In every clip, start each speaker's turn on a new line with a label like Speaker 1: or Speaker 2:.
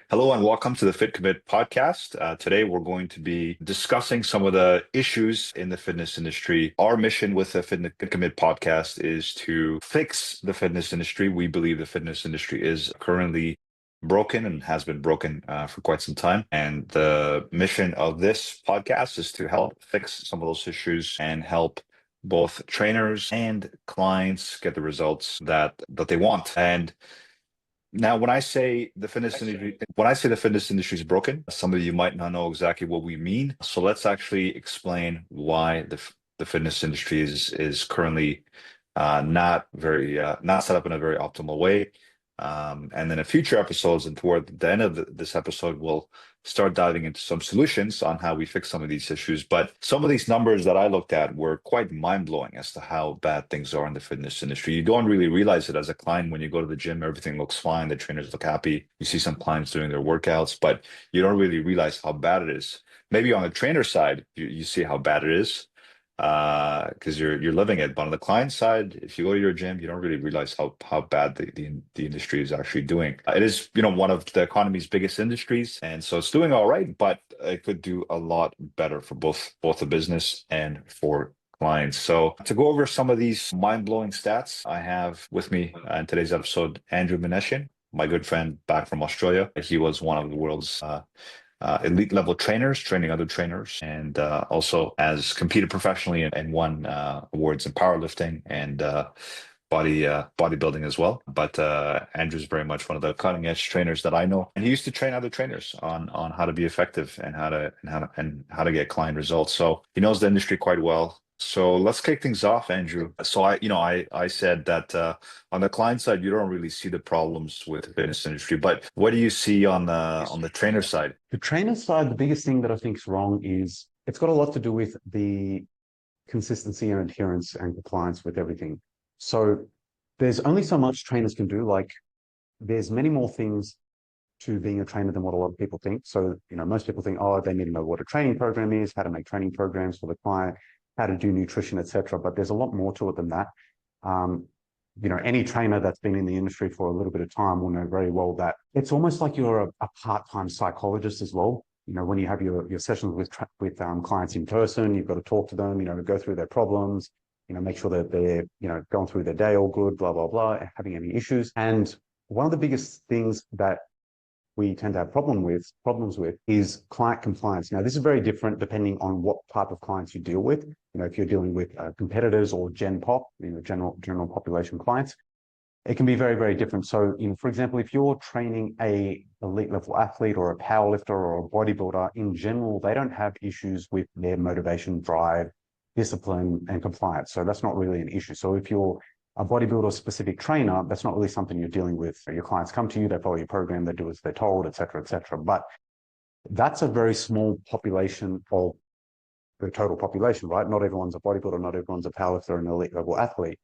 Speaker 1: Hello and welcome to the Fit Commit podcast. Today we're going to be discussing some of the issues in the fitness industry. Our mission with the Fit Commit podcast is to fix the fitness industry. We believe the fitness industry is currently broken and has been broken for quite some time. And the mission of this podcast is to help fix some of those issues and help both trainers and clients get the results that they want. And now, when I say the fitness industry is broken, some of you might not know exactly what we mean. So let's actually explain why the fitness industry is currently not set up in a very optimal way. And then in future episodes and toward the end of this episode, we'll start diving into some solutions on how we fix some of these issues. But some of these numbers that I looked at were quite mind-blowing as to how bad things are in the fitness industry. You don't really realize it as a client when you go to the gym, everything looks fine, the trainers look happy. You see some clients doing their workouts, but you don't really realize how bad it is. Maybe on the trainer side, you see how bad it is because you're living it. But on the client side, if you go to your gym, you don't really realize how bad the industry is actually doing. It is, one of the economy's biggest industries, and so it's doing all right, but it could do a lot better for both the business and for clients. So to go over some of these mind-blowing stats, I have with me in today's episode Andrew Menechian, my good friend back from Australia. He was one of the world's elite level trainers, training other trainers, and also has competed professionally and won awards in powerlifting and bodybuilding as well. But Andrew's very much one of the cutting edge trainers that I know, and he used to train other trainers on how to be effective and how to get client results. So he knows the industry quite well. So let's kick things off, Andrew. So I said that on the client side, you don't really see the problems with the fitness industry, but what do you see on the trainer side?
Speaker 2: The trainer side, the biggest thing that I think is wrong is it's got a lot to do with the consistency and adherence and compliance with everything. So there's only so much trainers can do. Like there's many more things to being a trainer than what a lot of people think. So, most people think, oh, they need to know what a training program is, how to make training programs for the client, how to do nutrition, etc. But there's a lot more to it than that. Um, any trainer that's been in the industry for a little bit of time will know very well that it's almost like you're a part-time psychologist as well. When you have your sessions with clients in person, you've got to talk to them, to go through their problems, make sure that they're, going through their day all good, blah, blah, blah, having any issues. And one of the biggest things that we tend to have problems with is client compliance. Now, this is very different depending on what type of clients you deal with. If you're dealing with competitors or Gen Pop, general population clients, it can be very, very different. So, for example, if you're training a elite level athlete or a powerlifter or a bodybuilder, in general, they don't have issues with their motivation, drive, discipline, and compliance. So that's not really an issue. So if you're a bodybuilder specific trainer, that's not really something you're dealing with. Your clients come to you, they follow your program, they do as they're told, et cetera, et cetera. But that's a very small population of the total population, right? Not everyone's a bodybuilder, not everyone's a powerlifter, an elite level athlete.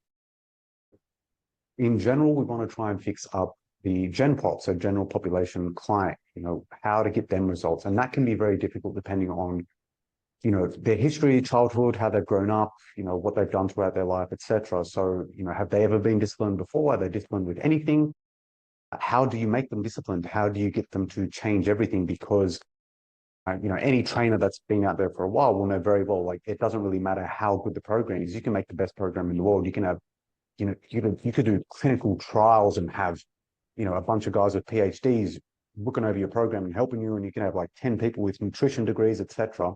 Speaker 2: In general, we want to try and fix up the Gen Pop, so general population client, how to get them results. And that can be very difficult depending on their history, childhood, how they've grown up, what they've done throughout their life, etc. So, have they ever been disciplined before? Are they disciplined with anything? How do you make them disciplined? How do you get them to change everything? Because, any trainer that's been out there for a while will know very well, like, it doesn't really matter how good the program is. You can make the best program in the world. You can have, you could do clinical trials and have, a bunch of guys with PhDs looking over your program and helping you. And you can have like 10 people with nutrition degrees, etc.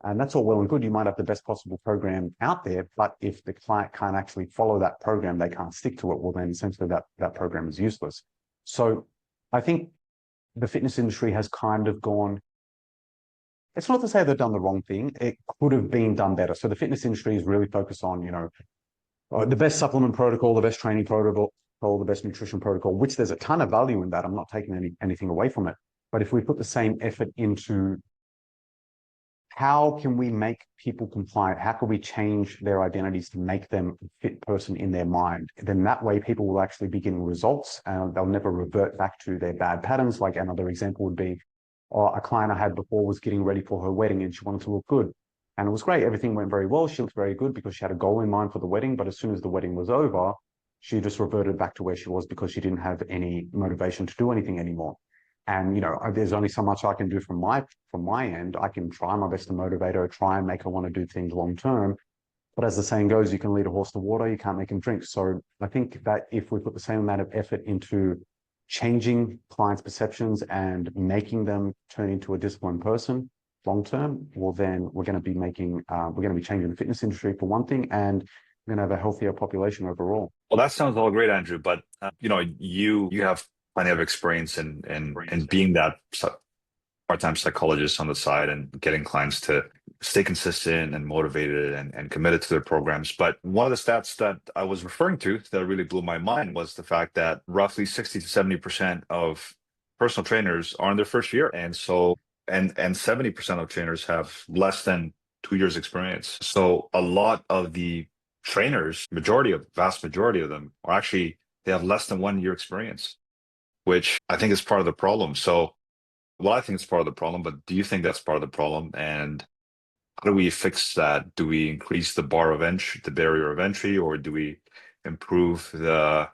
Speaker 2: And that's all well and good. You might have the best possible program out there, but if the client can't actually follow that program, they can't stick to it, well, then essentially that program is useless. So I think the fitness industry has kind of gone, it's not to say they've done the wrong thing. It could have been done better. So the fitness industry is really focused on, the best supplement protocol, the best training protocol, the best nutrition protocol, which there's a ton of value in that. I'm not taking anything away from it. But if we put the same effort into how can we make people compliant? How can we change their identities to make them a fit person in their mind? Then that way people will actually be getting results and they'll never revert back to their bad patterns. Like another example would be, a client I had before was getting ready for her wedding and she wanted to look good. And it was great. Everything went very well. She looked very good because she had a goal in mind for the wedding. But as soon as the wedding was over, she just reverted back to where she was because she didn't have any motivation to do anything anymore. And there's only so much I can do from my end. I can try my best to motivate her, try and make her want to do things long term. But as the saying goes, you can lead a horse to water, you can't make him drink. So I think that if we put the same amount of effort into changing clients' perceptions and making them turn into a disciplined person long term, well, then we're going to be changing the fitness industry for one thing, and we're going to have a healthier population overall.
Speaker 1: Well, that sounds all great, Andrew. But you have plenty of experience in being that part-time psychologist on the side and getting clients to stay consistent and motivated and committed to their programs. But one of the stats that I was referring to that really blew my mind was the fact that roughly 60 to 70% of personal trainers are in their first year. And 70% of trainers have less than 2 years experience. So a lot of the trainers, vast majority of them they have less than 1 year experience, which I think is part of the problem. So, well, I think it's part of the problem, but do you think that's part of the problem? And how do we fix that? Do we increase the barrier of entry, or do we improve the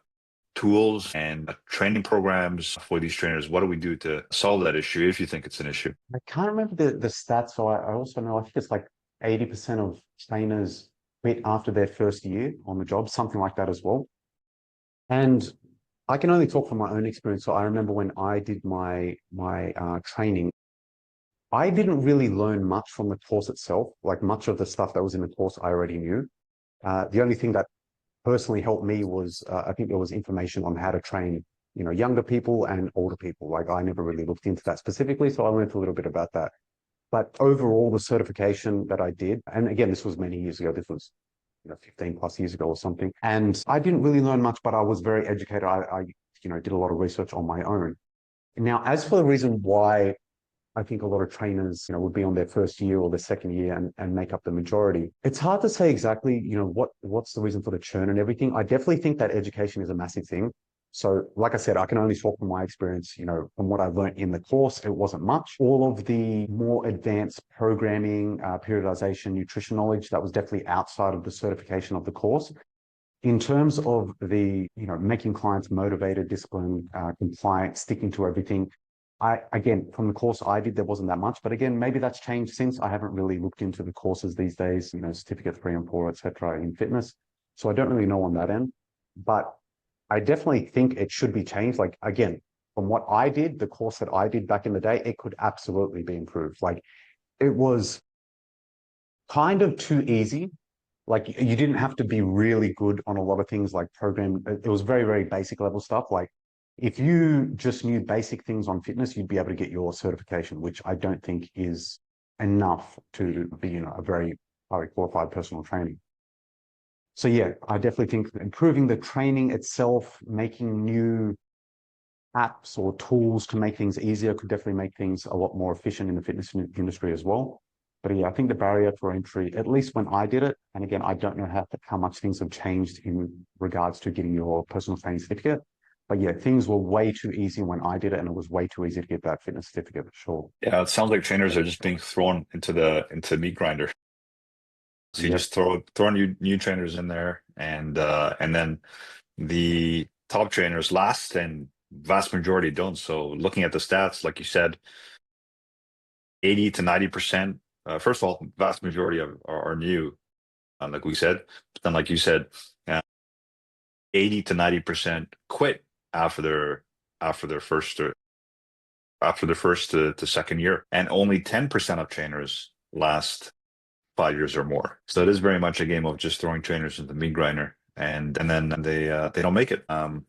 Speaker 1: tools and training programs for these trainers? What do we do to solve that issue, if you think it's an issue?
Speaker 2: I can't remember the stats. So I also know, I think it's like 80% of trainers quit after their first year on the job, something like that as well. And I can only talk from my own experience. So I remember when I did my training, I didn't really learn much from the course itself. Like, much of the stuff that was in the course I already knew. The only thing that personally helped me was I think there was information on how to train younger people and older people. Like, I never really looked into that specifically, so I learned a little bit about that. But overall, the certification that I did, and again, this was many years ago. This was 15 plus years ago or something. And I didn't really learn much, but I was very educated. I did a lot of research on my own. Now, as for the reason why I think a lot of trainers, would be on their first year or their second year and make up the majority, it's hard to say exactly, what's the reason for the churn and everything. I definitely think that education is a massive thing. So, like I said, I can only talk from my experience. From what I learned in the course, it wasn't much. All of the more advanced programming, periodization, nutrition knowledge, that was definitely outside of the certification of the course. In terms of the, making clients motivated, disciplined, compliant, sticking to everything, again, from the course I did, there wasn't that much. But again, maybe that's changed since. I haven't really looked into the courses these days, certificate 3 and 4, etc., in fitness. So I don't really know on that end. But I definitely think it should be changed. Like, again, from what I did, the course that I did back in the day, it could absolutely be improved. Like, it was kind of too easy. Like, you didn't have to be really good on a lot of things like program. It was very, very basic level stuff. Like, if you just knew basic things on fitness, you'd be able to get your certification, which I don't think is enough to be, a very highly qualified personal trainer. So yeah, I definitely think improving the training itself, making new apps or tools to make things easier could definitely make things a lot more efficient in the fitness industry as well. But yeah, I think the barrier for entry, at least when I did it, and again, I don't know how much things have changed in regards to getting your personal training certificate. But yeah, things were way too easy when I did it, and it was way too easy to get that fitness certificate for sure.
Speaker 1: Yeah, it sounds like trainers are just being thrown into the meat grinder. So you just throw new trainers in there, and then the top trainers last, and vast majority don't. So looking at the stats, like you said, 80 to 90%. First of all, vast majority are new, like we said. But then, like you said, 80 to 90% quit after their first to second year, and only 10% of trainers last 5 years or more. So it is very much a game of just throwing trainers into the meat grinder, and then they don't make it. And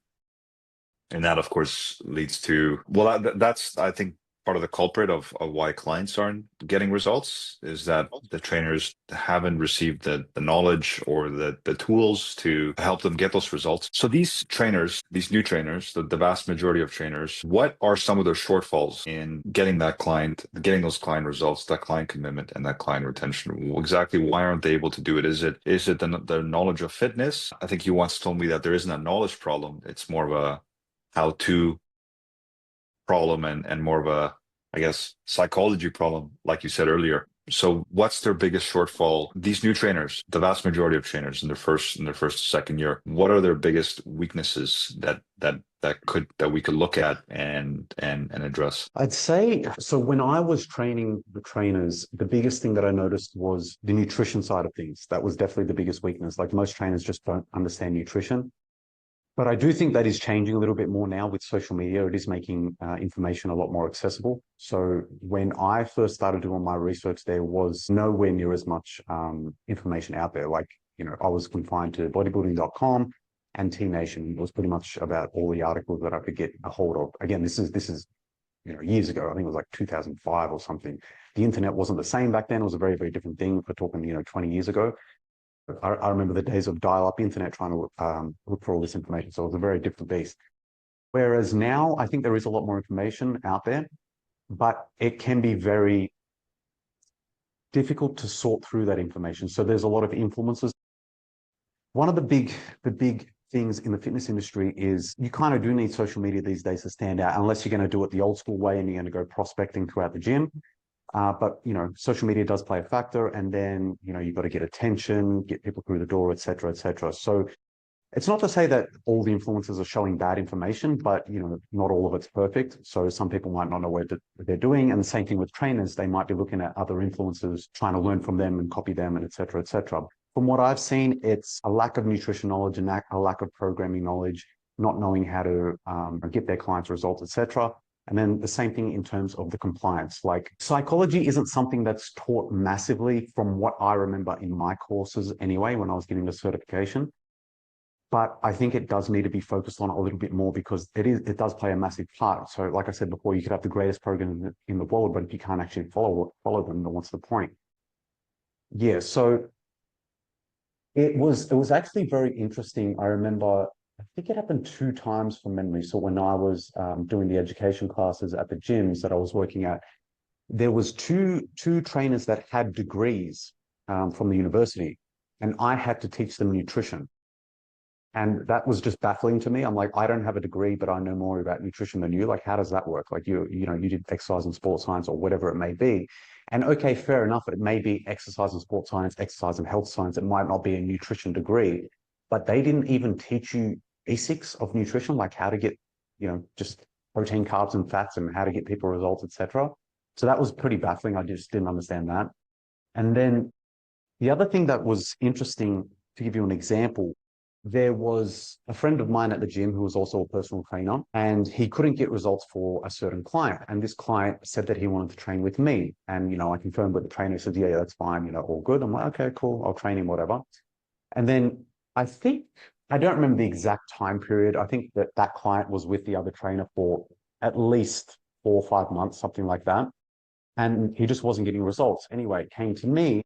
Speaker 1: that, of course, leads to, well, that's, I think, part of the culprit of why clients aren't getting results, is that the trainers haven't received the knowledge or the tools to help them get those results. So these new trainers, the vast majority of trainers, what are some of their shortfalls in getting those client results, that client commitment, and that client retention? Exactly why aren't they able to do it? Is it the knowledge of fitness? I think you once told me that there isn't a knowledge problem. It's more of a how-to problem, and more of a, I guess, psychology problem, like you said earlier. So what's their biggest shortfall? These new trainers, the vast majority of trainers in their first second year, what are their biggest weaknesses that we could look at and address?
Speaker 2: I'd say so. When I was training the trainers, the biggest thing that I noticed was the nutrition side of things. That was definitely the biggest weakness. Like most trainers just don't understand nutrition. But I do think that is changing a little bit more now with social media. It is making information a lot more accessible. So when I first started doing my research, there was nowhere near as much information out there. Like, I was confined to bodybuilding.com and T Nation. It was pretty much about all the articles that I could get a hold of. Again, this is years ago. I think it was like 2005 or something. The internet wasn't the same back then. It was a very, very different thing. We're talking, 20 years ago. I remember the days of dial-up internet trying to look for all this information. So it was a very different beast. Whereas now, I think there is a lot more information out there, but it can be very difficult to sort through that information. So there's a lot of influences. One of the big things in the fitness industry is you kind of do need social media these days to stand out, unless you're going to do it the old school way and you're going to go prospecting throughout the gym. But social media does play a factor, and then you've got to get attention, get people through the door, et cetera, et cetera. So it's not to say that all the influencers are showing bad information, but not all of it's perfect. So some people might not know what they're doing, and the same thing with trainers. They might be looking at other influencers, trying to learn from them and copy them, and et cetera, et cetera. From what I've seen, it's a lack of nutrition knowledge and a lack of programming knowledge, not knowing how to get their clients results, et cetera. And then the same thing in terms of the compliance. Like psychology isn't something that's taught massively from what I remember in my courses anyway, when I was getting the certification. But I think it does need to be focused on a little bit more, because it does play a massive part. So like I said before, you could have the greatest program in the world, but if you can't actually follow them, then what's the point? Yeah, so it was actually very interesting. I remember, I think it happened 2 times from memory. So when I was doing the education classes at the gyms that I was working at, there was two trainers that had degrees from the university, and I had to teach them nutrition. And that was just baffling to me. I'm like, I don't have a degree, but I know more about nutrition than you. Like, how does that work? Like, you did exercise and sports science or whatever it may be. And okay, fair enough. It may be exercise and sports science, exercise and health science. It might not be a nutrition degree, but they didn't even teach you basics of nutrition, like how to get, just protein, carbs, and fats, and how to get people results, etc. So that was pretty baffling. I just didn't understand that. And then the other thing that was interesting, to give you an example, there was a friend of mine at the gym who was also a personal trainer, and he couldn't get results for a certain client. And this client said that he wanted to train with me. And, I confirmed with the trainer, he said, yeah, that's fine, all good. I'm like, okay, cool. I'll train him, whatever. And then I don't remember the exact time period. I think that client was with the other trainer for at least 4 or 5 months, something like that. And he just wasn't getting results. Anyway, it came to me.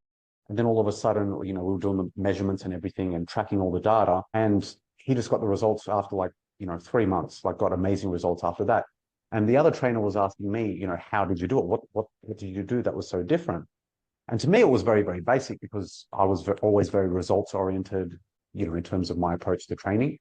Speaker 2: And then all of a sudden, we were doing the measurements and everything and tracking all the data. And he just got the results after 3 months, got amazing results after that. And the other trainer was asking me, how did you do it? What did you do that was so different? And to me, it was very, very basic, because I was always very results oriented, in terms of my approach to training.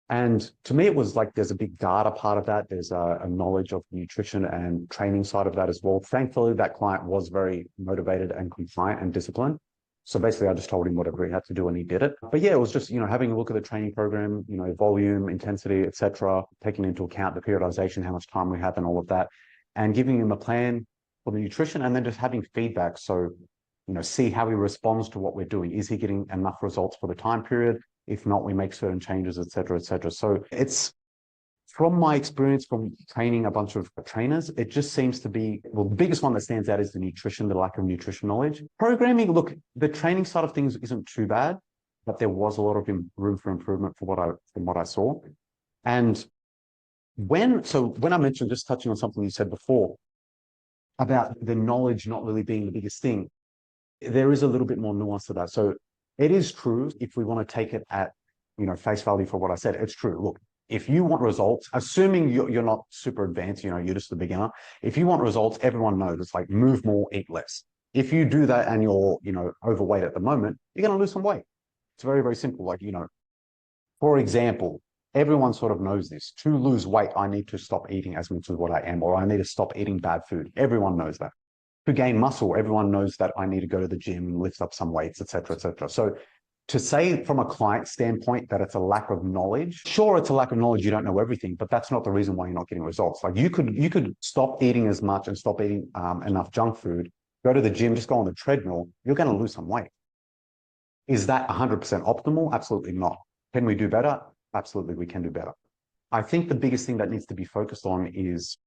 Speaker 2: And to me, it was like there's a big data part of that. There's a knowledge of nutrition and training side of that as well. Thankfully, that client was very motivated and compliant and disciplined. So basically, I just told him whatever he had to do, and he did it. But yeah, it was just, having a look at the training program, volume, intensity, etc., taking into account the periodization, how much time we have, and all of that, and giving him a plan for the nutrition, and then just having feedback. So, see how he responds to what we're doing. Is he getting enough results for the time period? If not, we make certain changes, et cetera, et cetera. So it's, from my experience from training a bunch of trainers, it just seems to be, well, the biggest one that stands out is the nutrition, the lack of nutrition knowledge. Programming, look, the training side of things isn't too bad, but there was a lot of room for improvement from what I saw. And when I mentioned, just touching on something you said before about the knowledge not really being the biggest thing, there is a little bit more nuance to that. So it is true, if we want to take it at face value for what I said, it's true. Look, if you want results, assuming you're not super advanced, you're just a beginner. If you want results, everyone knows it's like move more, eat less. If you do that and you're overweight at the moment, you're going to lose some weight. It's very, very simple. For example, everyone sort of knows this. To lose weight, I need to stop eating as much as what I am, or I need to stop eating bad food. Everyone knows that. to gain muscle, everyone knows that I need to go to the gym, lift up some weights, etc., etc. So to say from a client standpoint that it's a lack of knowledge, sure, it's a lack of knowledge. You don't know everything, but that's not the reason why you're not getting results. Like you could stop eating as much and stop eating enough junk food, go to the gym, just go on the treadmill. You're going to lose some weight. Is that 100% optimal? Absolutely not. Can we do better? Absolutely, we can do better. I think the biggest thing that needs to be focused on is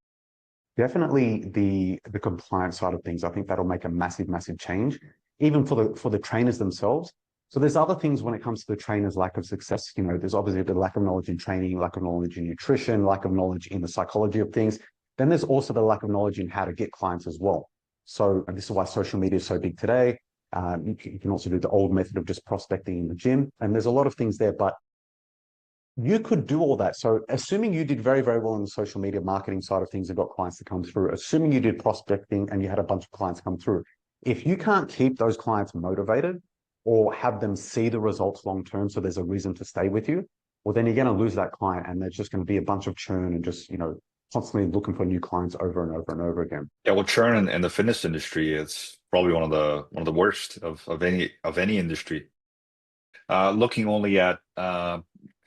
Speaker 2: definitely the compliance side of things. I think that'll make a massive, massive change, even for the trainers themselves. So there's other things when it comes to the trainers' lack of success. You know, there's obviously the lack of knowledge in training, lack of knowledge in nutrition, lack of knowledge in the psychology of things. Then there's also the lack of knowledge in how to get clients as well. So and this is why social media is so big today. You can also do the old method of just prospecting in the gym. And there's a lot of things there, but you could do all that. So assuming you did very, very well in the social media marketing side of things and got clients to come through, assuming you did prospecting and you had a bunch of clients come through, if you can't keep those clients motivated or have them see the results long-term, so there's a reason to stay with you, well, then you're going to lose that client and there's just going to be a bunch of churn and just, you know, constantly looking for new clients over and over and over again.
Speaker 1: Yeah, well, churn in the fitness industry is probably one of the worst of any industry. Looking only at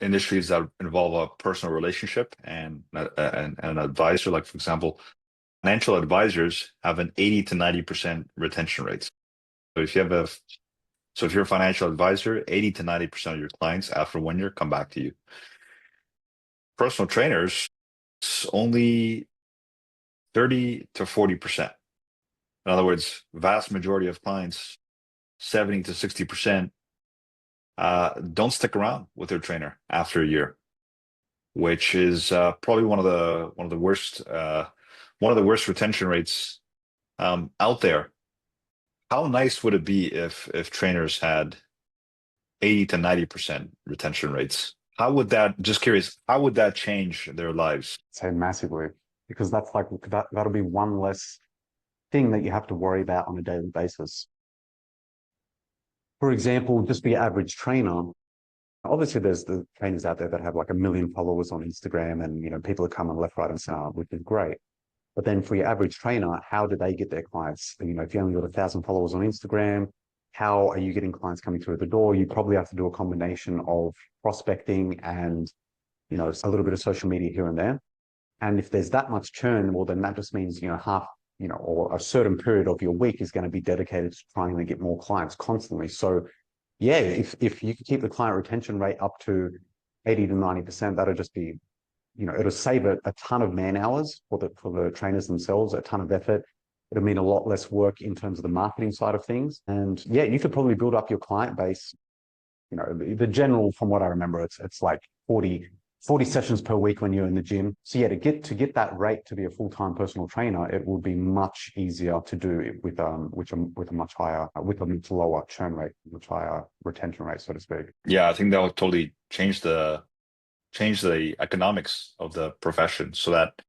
Speaker 1: industries that involve a personal relationship and an advisor, like for example, financial advisors have an 80 to 90% retention rate. So if you're a financial advisor, 80 to 90% of your clients after 1 year come back to you. Personal trainers, it's only 30 to 40%. In other words, vast majority of clients, 70 to 60%, don't stick around with their trainer after a year, which is probably one of the worst retention rates out there. How nice would it be if trainers had 80 to 90% retention rates? How would that, just curious, how would that change their lives?
Speaker 2: Say massively, because that's like that'll be one less thing that you have to worry about on a daily basis. For example, just the average trainer. Obviously, there's the trainers out there that have like 1 million followers on Instagram, and you know people are coming left, right, and center, which is great. But then for your average trainer, how do they get their clients? You know, if you only got 1,000 followers on Instagram, how are you getting clients coming through the door? You probably have to do a combination of prospecting and, you know, a little bit of social media here and there. And if there's that much churn, well, then that just means, you know, half, you know, or a certain period of your week is going to be dedicated to trying to get more clients constantly. So yeah, if you could keep the client retention rate up to 80 to 90%, that'll just be, you know, it'll save a ton of man hours for the trainers themselves, a ton of effort. It'll mean a lot less work in terms of the marketing side of things. And yeah, you could probably build up your client base. You know, the general, from what I remember, it's like 40 sessions per week when you're in the gym. So yeah, to get that rate to be a full-time personal trainer, it will be much easier to do with a much lower churn rate, much higher retention rate, so to speak.
Speaker 1: Yeah, I think that would totally change the economics of the profession, so that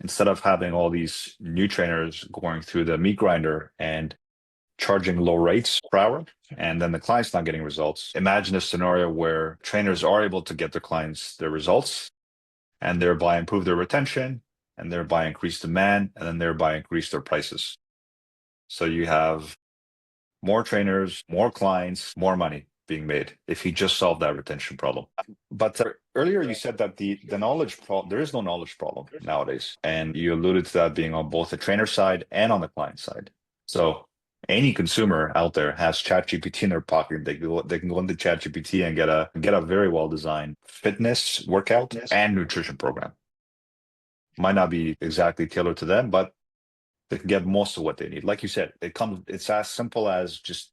Speaker 1: instead of having all these new trainers going through the meat grinder and charging low rates per hour, and then the client's not getting results. Imagine a scenario where trainers are able to get their clients their results and thereby improve their retention and thereby increase demand and then thereby increase their prices. So you have more trainers, more clients, more money being made if you just solve that retention problem. But earlier you said that the knowledge problem, there is no knowledge problem nowadays. And you alluded to that being on both the trainer side and on the client side. So any consumer out there has ChatGPT in their pocket. They can go into ChatGPT and get a very well designed fitness workout and nutrition program. Might not be exactly tailored to them, but they can get most of what they need. Like you said, it's as simple as just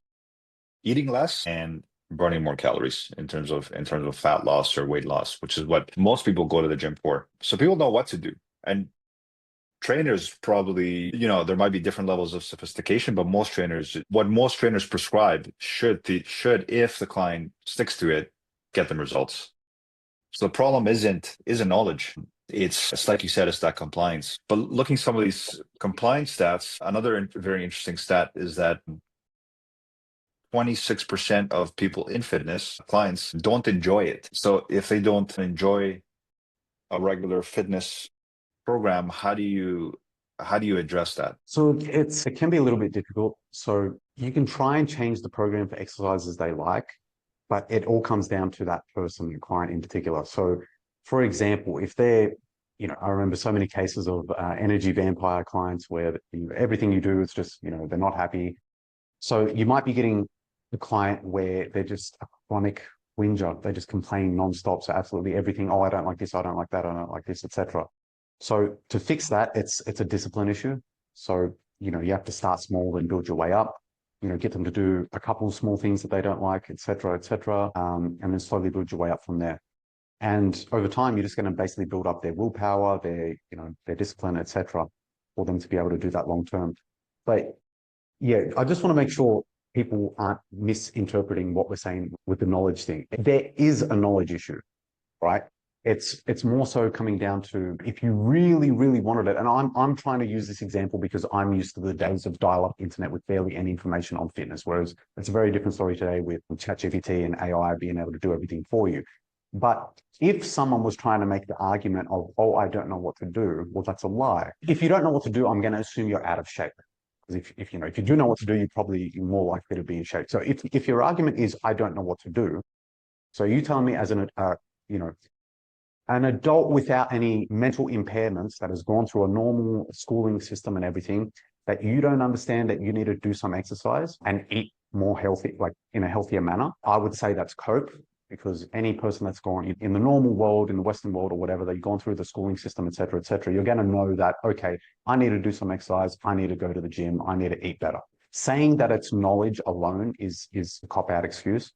Speaker 1: eating less and burning more calories in terms of fat loss or weight loss, which is what most people go to the gym for. So people know what to do. And trainers probably, you know, there might be different levels of sophistication, but what most trainers prescribe should, if the client sticks to it, get them results. So the problem isn't knowledge. It's like you said, it's that compliance. But looking at some of these compliance stats, another very interesting stat is that 26% of people in fitness, clients, don't enjoy it. So if they don't enjoy a regular fitness program, how do you how do you address that?
Speaker 2: So it can be a little bit difficult. So you can try and change the program for exercises they like, but it all comes down to that person, the client in particular. So for example, if they're, I remember so many cases of energy vampire clients where everything you do is just, they're not happy. So you might be getting the client where they're just a chronic whinger. They just complain nonstop. So absolutely everything. Oh, I don't like this. I don't like that. I don't like this, etc. So to fix that, it's a discipline issue. So, you have to start small and build your way up, get them to do a couple of small things that they don't like, et cetera, and then slowly build your way up from there. And over time, you're just going to basically build up their willpower, their discipline, et cetera, for them to be able to do that long term. But yeah, I just want to make sure people aren't misinterpreting what we're saying with the knowledge thing. There is a knowledge issue, right? It's more so coming down to if you really, really wanted it. And I'm trying to use this example because I'm used to the days of dial-up internet with barely any information on fitness, whereas it's a very different story today with ChatGPT and AI being able to do everything for you. But if someone was trying to make the argument of, oh, I don't know what to do, well, that's a lie. If you don't know what to do, I'm going to assume you're out of shape. Because if you do know what to do, you're probably more likely to be in shape. So if your argument is, I don't know what to do, so you tell me as an adult without any mental impairments that has gone through a normal schooling system and everything, that you don't understand that you need to do some exercise and eat more healthy, like in a healthier manner, I would say that's cope, because any person that's gone in the normal world, in the Western world or whatever, that you've gone through the schooling system, et cetera, you're going to know that, okay, I need to do some exercise. I need to go to the gym. I need to eat better. Saying that it's knowledge alone is a cop-out excuse.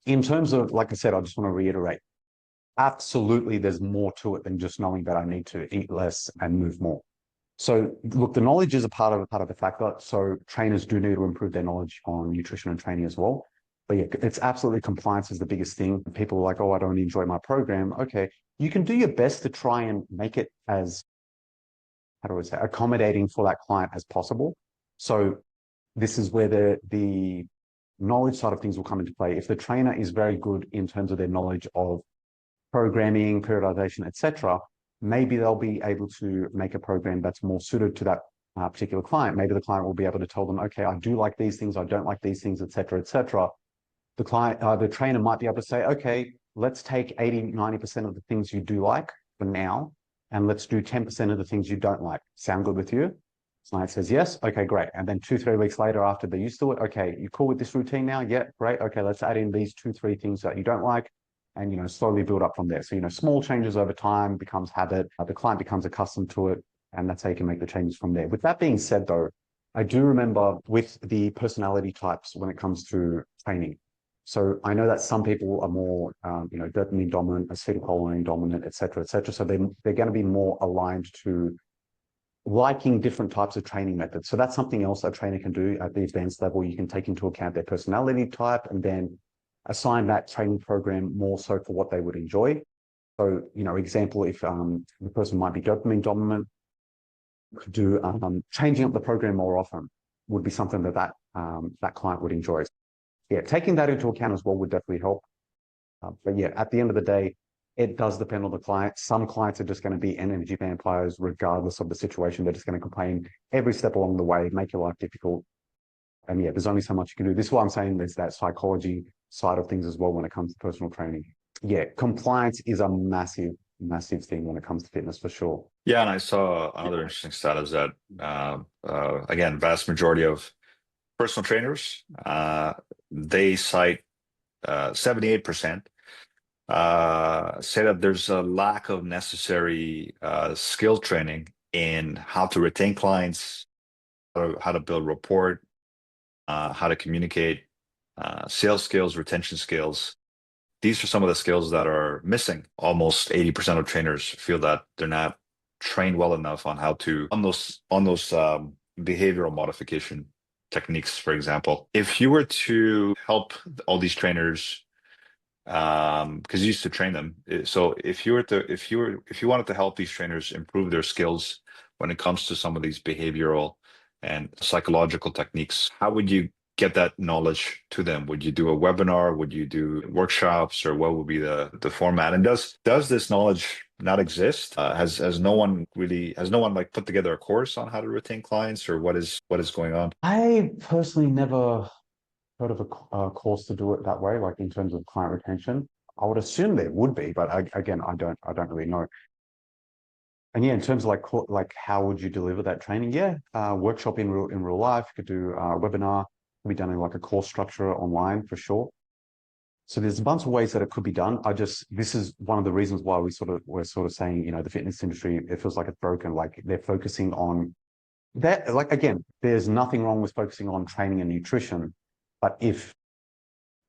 Speaker 2: In terms of, like I said, I just want to reiterate, absolutely, there's more to it than just knowing that I need to eat less and move more. So look, the knowledge is a part of the factor. So trainers do need to improve their knowledge on nutrition and training as well. But yeah, it's absolutely compliance is the biggest thing. People are like, oh, I don't enjoy my program. Okay, you can do your best to try and make it as, how do I say, accommodating for that client as possible. So this is where the knowledge side of things will come into play. If the trainer is very good in terms of their knowledge of programming, periodization, etc., maybe they'll be able to make a program that's more suited to that particular client. Maybe the client will be able to tell them, okay, I do like these things, I don't like these things, etc., etc. The trainer might be able to say, okay, let's take 80, 90% of the things you do like for now, and let's do 10% of the things you don't like. Sound good with you? Client says yes. Okay, great. And then 2-3 weeks later, after they're used to it, okay, you cool with this routine now? Yeah, great. Okay, let's add in these 2-3 things that you don't like, and slowly build up from there. So small changes over time becomes habit. The client becomes accustomed to it, and that's how you can make the changes from there. With that being said, though, I do remember with the personality types when it comes to training. So I know that some people are more, dopamine dominant, acetylcholine dominant, et cetera, et cetera. So they're going to be more aligned to liking different types of training methods. So that's something else a trainer can do at the advanced level. You can take into account their personality type and then assign that training program more so for what they would enjoy. So, example, if the person might be dopamine dominant, could do changing up the program more often would be something that client would enjoy. Yeah, taking that into account as well would definitely help. But yeah, at the end of the day, it does depend on the client. Some clients are just going to be energy vampires regardless of the situation. They're just going to complain every step along the way, make your life difficult. And yeah, there's only so much you can do. This is what I'm saying. There's that psychology side of things as well when it comes to personal training. Yeah, compliance is a massive, massive thing when it comes to fitness for sure.
Speaker 1: Yeah, and I saw another interesting stat is that, again, vast majority of personal trainers, they cite 78% say that there's a lack of necessary skill training in how to retain clients, how to build rapport, how to communicate, sales skills, retention skills. These are some of the skills that are missing. Almost 80% of trainers feel that they're not trained well enough on how to on those behavioral modification techniques, for example. If you were to help all these trainers, because you used to train them, so if you wanted to help these trainers improve their skills when it comes to some of these behavioral and psychological techniques, how would you get that knowledge to them? Would you do a webinar? Would you do workshops, or what would be the format? And does this knowledge not exist? Has no one like put together a course on how to retain clients, or what is going on?
Speaker 2: I personally never heard of a course to do it that way, like in terms of client retention. I would assume there would be, but again, I don't really know. And yeah, in terms of like how would you deliver that training? Yeah, workshop in real life. You could do a webinar. Could be done in like a course structure online for sure. So there's a bunch of ways that it could be done. This is one of the reasons why we're sort of saying, the fitness industry, it feels like it's broken. Like they're focusing on that. Like, again, there's nothing wrong with focusing on training and nutrition. But if,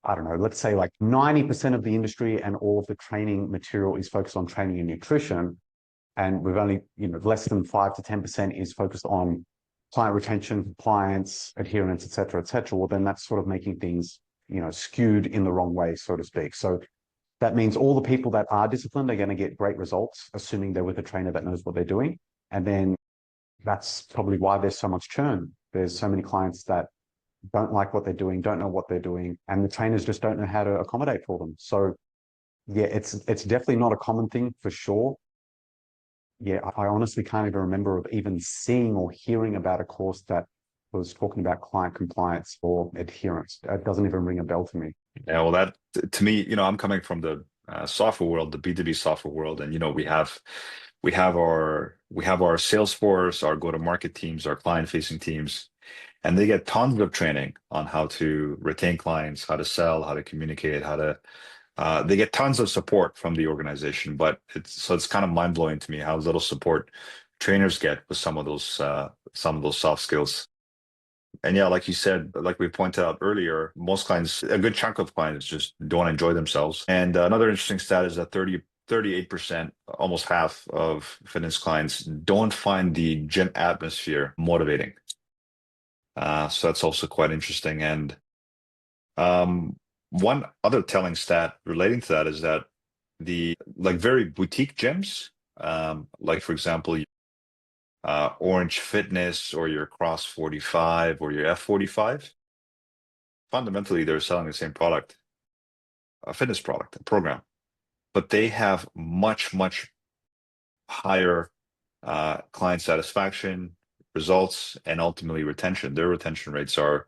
Speaker 2: I don't know, let's say like 90% of the industry and all of the training material is focused on training and nutrition, and we've only, less than 5 to 10% is focused on client retention, compliance, adherence, et cetera, well, then that's sort of making things, skewed in the wrong way, so to speak. So that means all the people that are disciplined are going to get great results, assuming they're with a trainer that knows what they're doing. And then that's probably why there's so much churn. There's so many clients that don't like what they're doing, don't know what they're doing, and the trainers just don't know how to accommodate for them. So yeah, it's definitely not a common thing for sure. Yeah, I honestly can't even remember of even seeing or hearing about a course that was talking about client compliance or adherence. It doesn't even ring a bell to me.
Speaker 1: Yeah, well, that to me, I'm coming from the software world, the B2B software world, and we have our sales force, our go-to-market teams, our client-facing teams, and they get tons of training on how to retain clients, how to sell, how to communicate, how to they get tons of support from the organization, but it's kind of mind-blowing to me how little support trainers get with some of those soft skills. And yeah, like you said, like we pointed out earlier, most clients, a good chunk of clients just don't enjoy themselves. And another interesting stat is that 38%, almost half of fitness clients don't find the gym atmosphere motivating. So that's also quite interesting. And one other telling stat relating to that is that the like very boutique gyms, like for example, Orange Fitness or your Cross 45 or your F45, fundamentally they're selling the same product, a fitness product, a program, but they have much, much higher client satisfaction, results, and ultimately retention. Their retention rates are,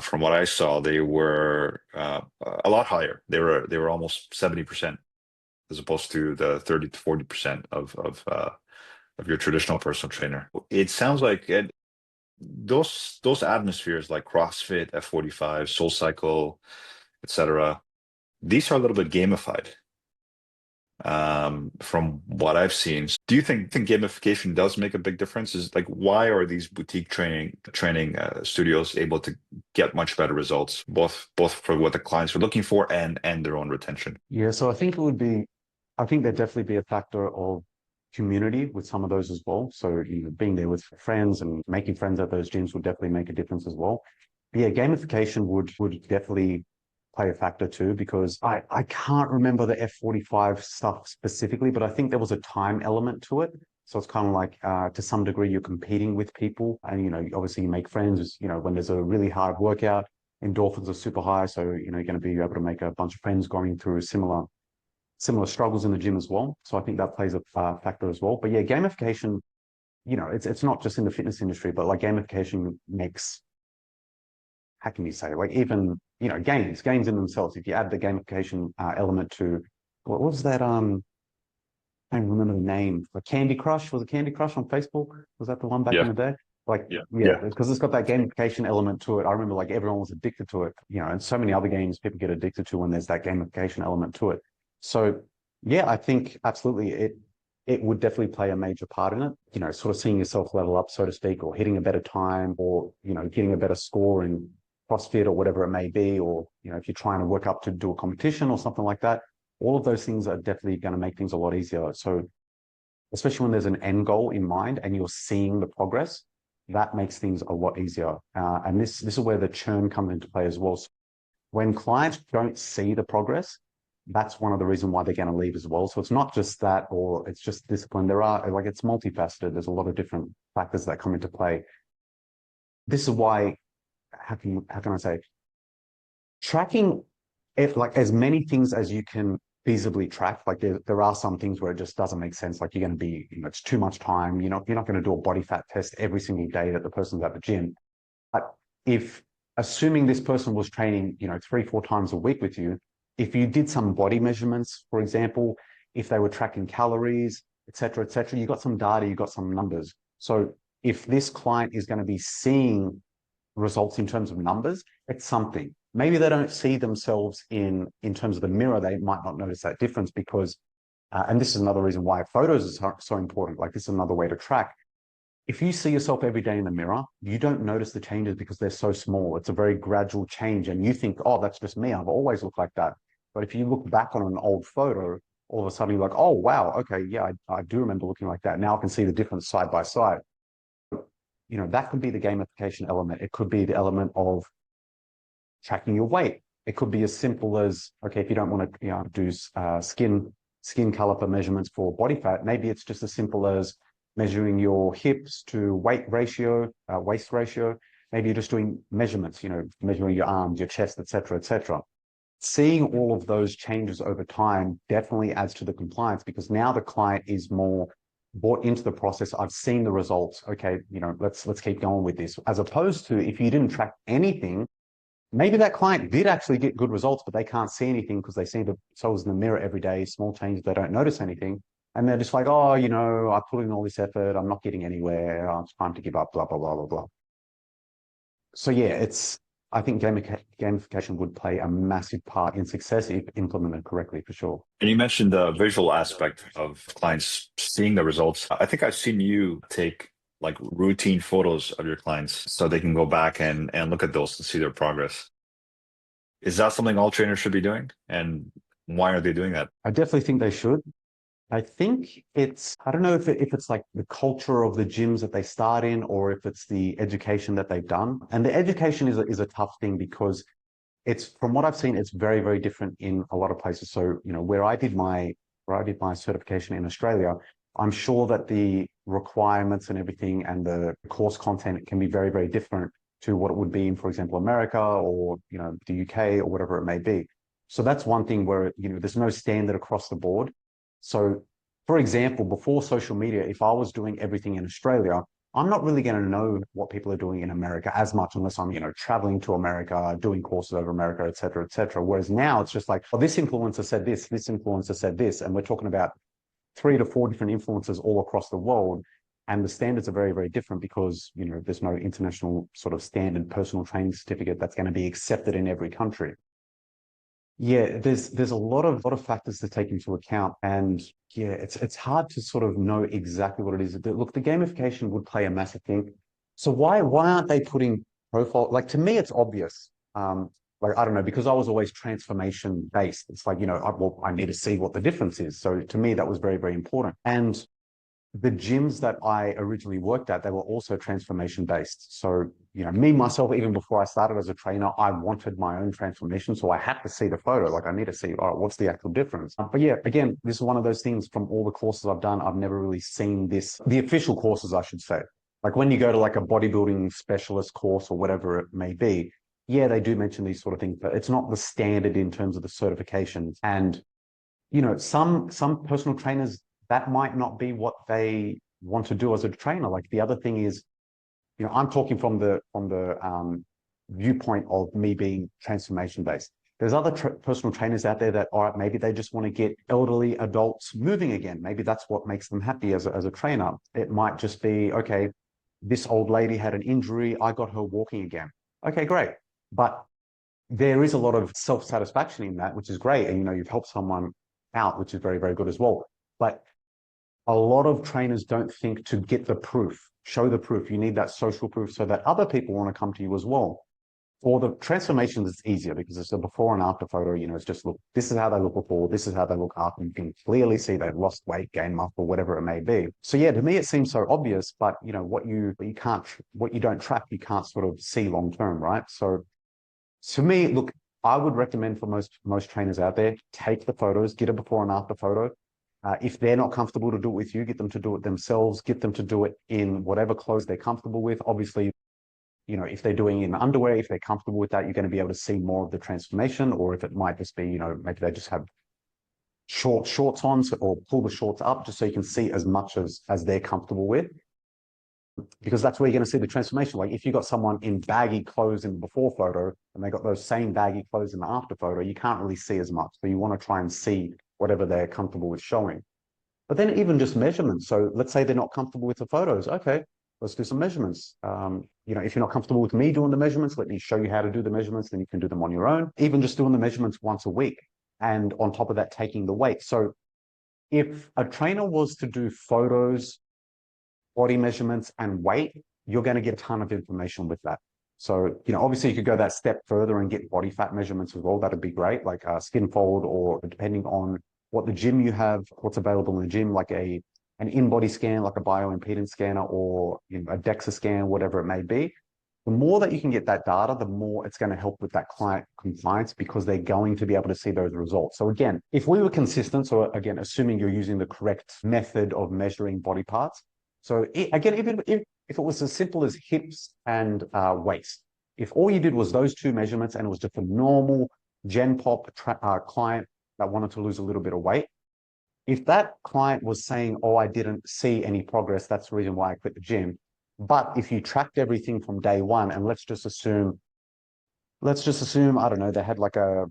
Speaker 1: from what I saw, they were a lot higher. They were almost 70%, as opposed to the 30 to 40% of your traditional personal trainer. It sounds like those atmospheres like CrossFit, F45, SoulCycle, etc. These are a little bit gamified, from what I've seen. Do you think gamification does make a big difference? Is like, why are these boutique training studios able to get much better results, both for what the clients are looking for and their own retention?
Speaker 2: Yeah, so I think there'd definitely be a factor of community with some of those as well. So, being there with friends and making friends at those gyms would definitely make a difference as well. But yeah, gamification would definitely play a factor too, because I can't remember the F45 stuff specifically, but I think there was a time element to it. So it's kind of like, to some degree, you're competing with people, and obviously you make friends. When there's a really hard workout, endorphins are super high, so you're going to be able to make a bunch of friends going through similar struggles in the gym as well. So I think that plays a factor as well. But yeah, gamification, it's not just in the fitness industry, but like gamification makes, how can you say, like even, games in themselves. If you add the gamification element to, what was that? I don't remember the name. Like Candy Crush, was it Candy Crush on Facebook? Was that the one back in
Speaker 1: Yeah,
Speaker 2: the day? Like,
Speaker 1: yeah.
Speaker 2: because it's got that gamification element to it. I remember like everyone was addicted to it, and so many other games people get addicted to when there's that gamification element to it. So yeah, I think absolutely it would definitely play a major part in it. Sort of seeing yourself level up, so to speak, or hitting a better time, or getting a better score in CrossFit or whatever it may be, or if you're trying to work up to do a competition or something like that. All of those things are definitely going to make things a lot easier. So especially when there's an end goal in mind and you're seeing the progress, that makes things a lot easier. And this is where the churn comes into play as well. So when clients don't see the progress, that's one of the reasons why they're going to leave as well. So it's not just that, or it's just discipline. It's multifaceted. There's a lot of different factors that come into play. This is why, how can I say, tracking like as many things as you can feasibly tracked. Like there are some things where it just doesn't make sense. Like you're going to be, it's too much time. You're not going to do a body fat test every single day that the person's at the gym. But if assuming this person was training, 3-4 times a week with you, if you did some body measurements, for example, if they were tracking calories, et cetera, you got some data, you got some numbers. So if this client is going to be seeing results in terms of numbers, it's something. Maybe they don't see themselves in terms of the mirror. They might not notice that difference because, and this is another reason why photos are so important. Like this is another way to track. If you see yourself every day in the mirror, you don't notice the changes because they're so small. It's a very gradual change. And you think, oh, that's just me. I've always looked like that. But if you look back on an old photo, all of a sudden you're like, oh, wow, okay, yeah, I do remember looking like that. Now I can see the difference side by side. That could be the gamification element. It could be the element of tracking your weight. It could be as simple as, okay, if you don't want to do skin caliper measurements for body fat, maybe it's just as simple as measuring your hips to waist ratio. Maybe you're just doing measurements, measuring your arms, your chest, et cetera. Seeing all of those changes over time definitely adds to the compliance because now the client is more bought into the process. I've seen the results. Okay, let's keep going with this. As opposed to if you didn't track anything, maybe that client did actually get good results, but they can't see anything because they see themselves in the mirror every day, small changes, they don't notice anything. And they're just like, oh, I put in all this effort, I'm not getting anywhere, it's time to give up, blah, blah, blah, blah, blah. So yeah, I think gamification would play a massive part in success if implemented correctly, for sure.
Speaker 1: And you mentioned the visual aspect of clients seeing the results. I think I've seen you take like routine photos of your clients so they can go back and look at those and see their progress. Is that something all trainers should be doing? And why are they doing that?
Speaker 2: I definitely think they should. I think I don't know if it's like the culture of the gyms that they start in or if it's the education that they've done. And the education is a tough thing because from what I've seen, it's very, very different in a lot of places. So, where I did my certification in Australia, I'm sure that the requirements and everything and the course content can be very, very different to what it would be in, for example, America or, the UK or whatever it may be. So that's one thing where, there's no standard across the board. So, for example, before social media, if I was doing everything in Australia, I'm not really going to know what people are doing in America as much unless I'm, traveling to America, doing courses over America, et cetera, et cetera. Whereas now it's just like, oh, this influencer said this influencer said this. And we're talking about 3 to 4 different influencers all across the world. And the standards are very, very different because, there's no international sort of standard personal training certificate that's going to be accepted in every country. Yeah, there's a lot of factors to take into account, and yeah, it's hard to sort of know exactly what it is. Look, the gamification would play a massive thing. So why aren't they putting profile? Like to me, it's obvious. Like I don't know, because I was always transformation based. It's like I need to see what the difference is. So to me, that was very, very important. And the gyms that I originally worked at, they were also transformation based. So, me, myself, even before I started as a trainer, I wanted my own transformation. So I had to see the photo. Like I need to see, all right, what's the actual difference? But yeah, again, this is one of those things from all the courses I've done, I've never really seen this, the official courses, I should say. Like when you go to like a bodybuilding specialist course or whatever it may be, yeah, they do mention these sort of things, but it's not the standard in terms of the certifications. And, some personal trainers, that might not be what they want to do as a trainer. Like the other thing is, I'm talking from the viewpoint of me being transformation based. There's other personal trainers out there that are maybe they just want to get elderly adults moving again. Maybe that's what makes them happy as a trainer. It might just be, okay, this old lady had an injury, I got her walking again. Okay, great. But there is a lot of self-satisfaction in that, which is great. And you've helped someone out, which is very, very good as well. But a lot of trainers don't think to get the proof, show the proof. You need that social proof so that other people want to come to you as well. For the transformations, it's easier because it's a before and after photo. It's just look, this is how they look before, this is how they look after. You can clearly see they've lost weight, gained muscle, whatever it may be. So yeah, to me, it seems so obvious, but what you don't track, you can't sort of see long term, right? So to me, look, I would recommend for most trainers out there, take the photos, get a before and after photo. If they're not comfortable to do it with you, get them to do it themselves, get them to do it in whatever clothes they're comfortable with. Obviously, if they're doing it in underwear, if they're comfortable with that, you're going to be able to see more of the transformation. Or if it might just be, maybe they just have shorts on, or pull the shorts up just so you can see as much as they're comfortable with, because that's where you're going to see the transformation. Like if you got someone in baggy clothes in the before photo and they got those same baggy clothes in the after photo, you can't really see as much. So you want to try and see whatever they're comfortable with showing. But then even just measurements. So let's say they're not comfortable with the photos. Okay, let's do some measurements. If you're not comfortable with me doing the measurements, let me show you how to do the measurements. Then you can do them on your own. Even just doing the measurements once a week. And on top of that, taking the weight. So if a trainer was to do photos, body measurements, and weight, you're going to get a ton of information with that. So, obviously you could go that step further and get body fat measurements as well. That'd be great, like a skin fold, or depending on what the gym you have, what's available in the gym, like an in-body scan, like a bioimpedance scanner, or a DEXA scan, whatever it may be. The more that you can get that data, the more it's going to help with that client compliance, because they're going to be able to see those results. So again, if we were consistent, so again, assuming you're using the correct method of measuring body parts. So again, if it was as simple as hips and waist, if all you did was those two measurements and it was just a normal Gen Pop client that wanted to lose a little bit of weight, if that client was saying, oh, I didn't see any progress, that's the reason why I quit the gym. But if you tracked everything from day one, and let's just assume, I don't know, they had like a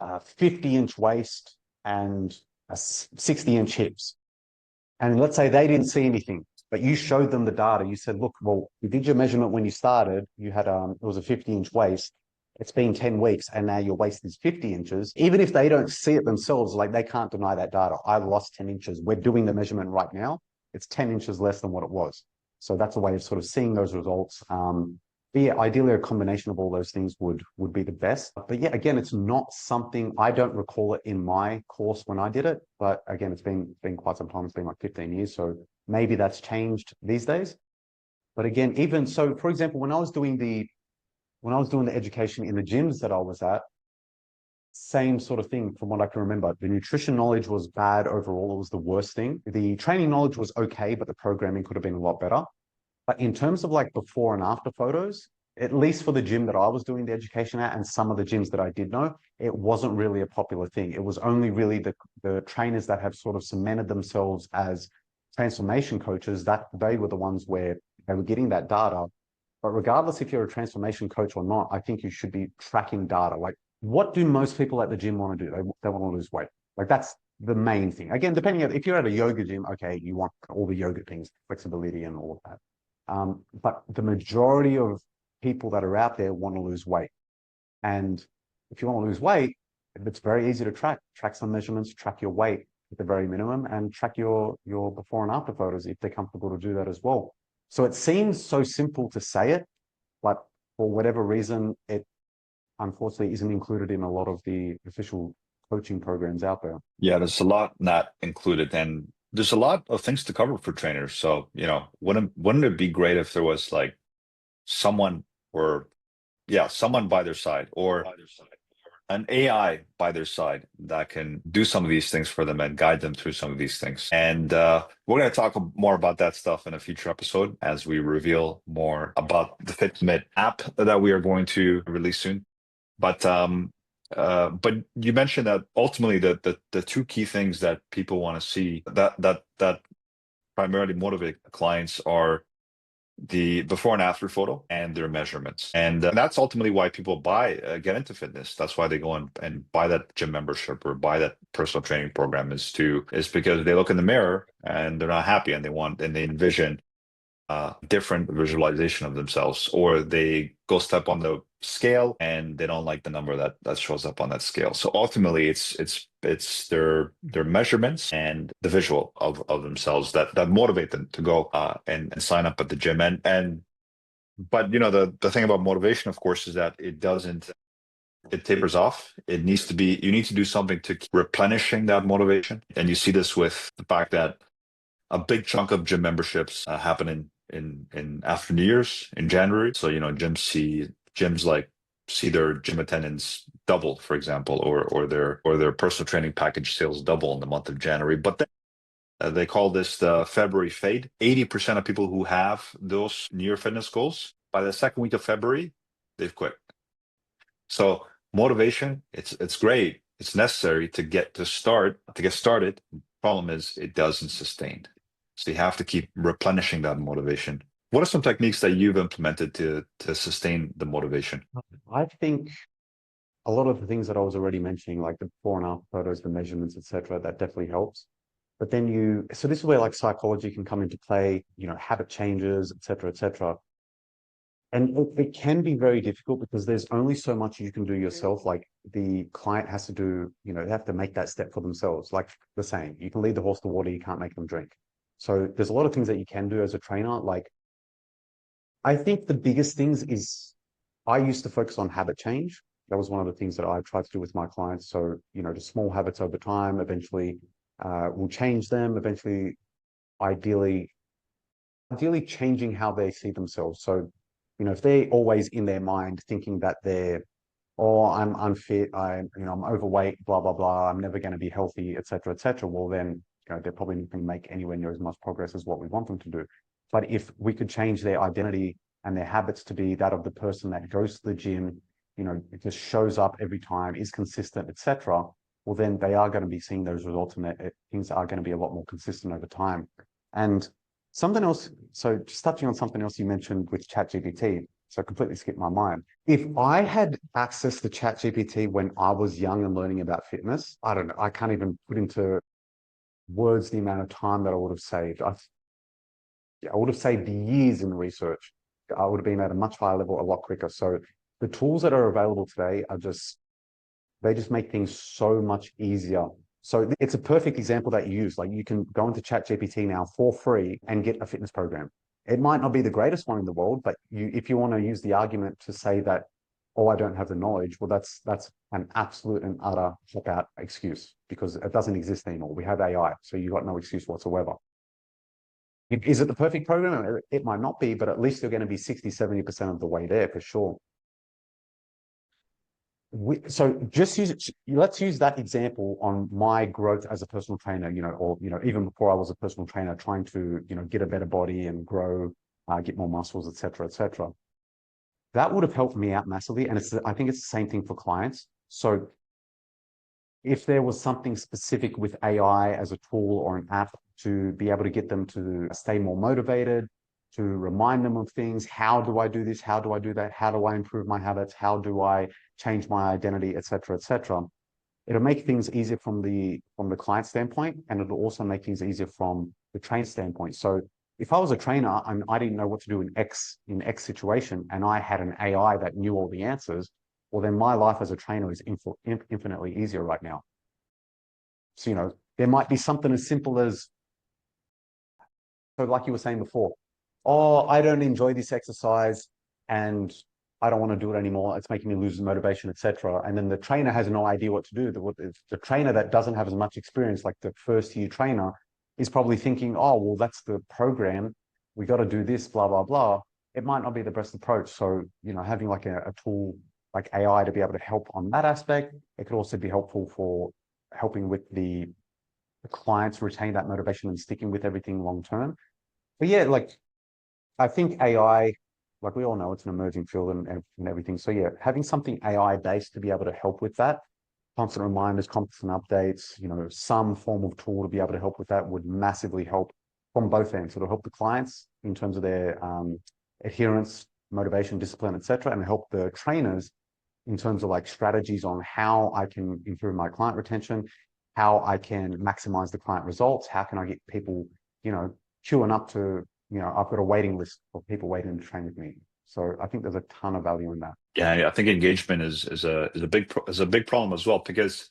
Speaker 2: 50-inch waist and a 60-inch hips. And let's say they didn't see anything, but you showed them the data. You said, look, well, you did your measurement when you started. You had, it was a 50-inch waist. It's been 10 weeks and now your waist is 50 inches. Even if they don't see it themselves, like they can't deny that data. I lost 10 inches. We're doing the measurement right now. It's 10 inches less than what it was. So that's a way of sort of seeing those results. But yeah, ideally a combination of all those things would be the best. But yeah, again, it's not something, I don't recall it in my course when I did it. But again, it's been quite some time. It's been like 15 years. So maybe that's changed these days. But again, even so, for example, when I was doing the education in the gyms that I was at, same sort of thing from what I can remember. The nutrition knowledge was bad overall. It was the worst thing. The training knowledge was okay, but the programming could have been a lot better. But in terms of like before and after photos, at least for the gym that I was doing the education at and some of the gyms that I did know, it wasn't really a popular thing. It was only really the trainers that have sort of cemented themselves as transformation coaches, that they were the ones where they were getting that data. But regardless if you're a transformation coach or not, I think you should be tracking data. Like, what do most people at the gym want to do? They want to lose weight. Like, that's the main thing. Again, depending on if you're at a yoga gym, okay, you want all the yoga things, flexibility and all of that. But the majority of people that are out there want to lose weight. And if you want to lose weight, it's very easy to track. Track some measurements, track your weight at the very minimum, and track your before and after photos if they're comfortable to do that as well. So it seems so simple to say it, but for whatever reason, it unfortunately isn't included in a lot of the official coaching programs out there.
Speaker 1: Yeah, there's a lot not included, and there's a lot of things to cover for trainers. So, wouldn't it be great if there was like someone someone by their side, or an AI by their side that can do some of these things for them and guide them through some of these things. And we're going to talk more about that stuff in a future episode as we reveal more about the FitMit app that we are going to release soon. But you mentioned that ultimately the two key things that people want to see that primarily motivate clients are the before and after photo and their measurements. And that's ultimately why people get into fitness. That's why they go and buy that gym membership or buy that personal training program, is because they look in the mirror and they're not happy, and they envision different visualization of themselves, or they go step on the scale and they don't like the number that shows up on that scale. So ultimately it's their measurements and the visual of themselves that motivate them to go and sign up at the gym. But the thing about motivation, of course, is that it tapers off. You need to do something to keep replenishing that motivation. And you see this with the fact that a big chunk of gym memberships happen in after New Year's, in January. So gyms see their gym attendance double, for example, or their personal training package sales double in the month of January. But then they call this the February fade. 80% of people who have those New Year fitness goals, by the second week of February, they've quit. So motivation, it's great, it's necessary to get started. Problem is it doesn't sustain. So you have to keep replenishing that motivation. What are some techniques that you've implemented to sustain the motivation?
Speaker 2: I think a lot of the things that I was already mentioning, like the before and after photos, the measurements, etc., that definitely helps. But then so this is where like psychology can come into play, habit changes, etc., etc. And it can be very difficult because there's only so much you can do yourself. Like the client has to do, they have to make that step for themselves. Like the saying, you can lead the horse to water, you can't make them drink. So there's a lot of things that you can do as a trainer. Like I think the biggest things is I used to focus on habit change. That was one of the things that I tried to do with my clients. So, just small habits over time, eventually will change them, eventually, ideally changing how they see themselves. So, if they're always in their mind thinking that oh, I'm unfit, I'm overweight, blah, blah, blah, I'm never going to be healthy, etc., etc. Well, then, they're probably not going to make anywhere near as much progress as what we want them to do. But if we could change their identity and their habits to be that of the person that goes to the gym, it just shows up every time, is consistent, etc., well, then they are going to be seeing those results and things are going to be a lot more consistent over time. And something else, so just touching on something else you mentioned with ChatGPT, so I completely skipped my mind. If I had access to ChatGPT when I was young and learning about fitness, I don't know, I can't even put into words the amount of time that I would have saved. I would have saved years in research. I would have been at a much higher level a lot quicker. So the tools that are available today they just make things so much easier. So it's a perfect example that you use. Like you can go into ChatGPT now for free and get a fitness program. It might not be the greatest one in the world, but if you want to use the argument to say that, oh, I don't have the knowledge, well, that's an absolute and utter cop-out excuse because it doesn't exist anymore. We have AI, so you've got no excuse whatsoever. Is it the perfect program? It might not be, but at least you're going to be 60, 70% of the way there for sure. So let's use that example on my growth as a personal trainer, or, even before I was a personal trainer, trying to, get a better body and grow, get more muscles, et cetera, et cetera. That would have helped me out massively. And I think it's the same thing for clients. So if there was something specific with AI as a tool or an app to be able to get them to stay more motivated, to remind them of things, how do I do this? How do I do that? How do I improve my habits? How do I change my identity, et cetera, et cetera? It'll make things easier from the client standpoint, and it'll also make things easier from the trainer standpoint. So if I was a trainer and I didn't know what to do in X situation, and I had an AI that knew all the answers, well, then my life as a trainer is infinitely easier right now. So, there might be something as simple as, so like you were saying before, oh, I don't enjoy this exercise and I don't want to do it anymore. It's making me lose motivation, etc. And then the trainer has no idea what to do. The trainer that doesn't have as much experience, like the first year trainer, is probably thinking, oh, well, that's the program. We got to do this, blah, blah, blah. It might not be the best approach. So, having like a tool like AI to be able to help on that aspect, it could also be helpful for helping with the clients retain that motivation and sticking with everything long term. But yeah, like I think AI, like we all know, it's an emerging field and everything. So yeah, having something AI based to be able to help with that, constant reminders, constant updates, some form of tool to be able to help with that would massively help from both ends. It'll help the clients in terms of their adherence, motivation, discipline, etc., and help the trainers in terms of like strategies on how I can improve my client retention, how I can maximize the client results, how can I get people, queuing up to, I've got a waiting list of people waiting to train with me. So I think there's a ton of value in that.
Speaker 1: Yeah, I think engagement is a big problem as well because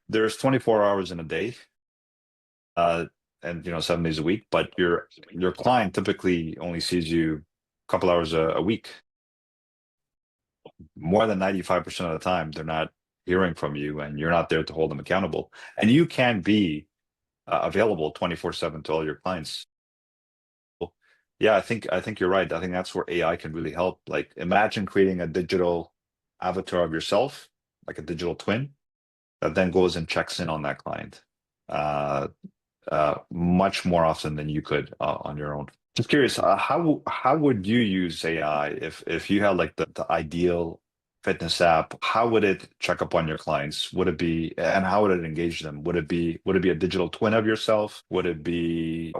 Speaker 1: there's 24 hours in a day, and 7 days a week, but your client typically only sees you a couple hours a week. More than 95% of the time, they're not hearing from you, and you're not there to hold them accountable. And you can be available 24/7 to all your clients. Yeah, I think you're right. I think that's where AI can really help. Like, imagine creating a digital avatar of yourself, like a digital twin, that then goes and checks in on that client much more often than you could on your own. Just curious, how would you use AI if you had like the ideal fitness app, how would it check up on your clients? Would it be, and how would it engage them? Would it be a digital twin of yourself? Would it be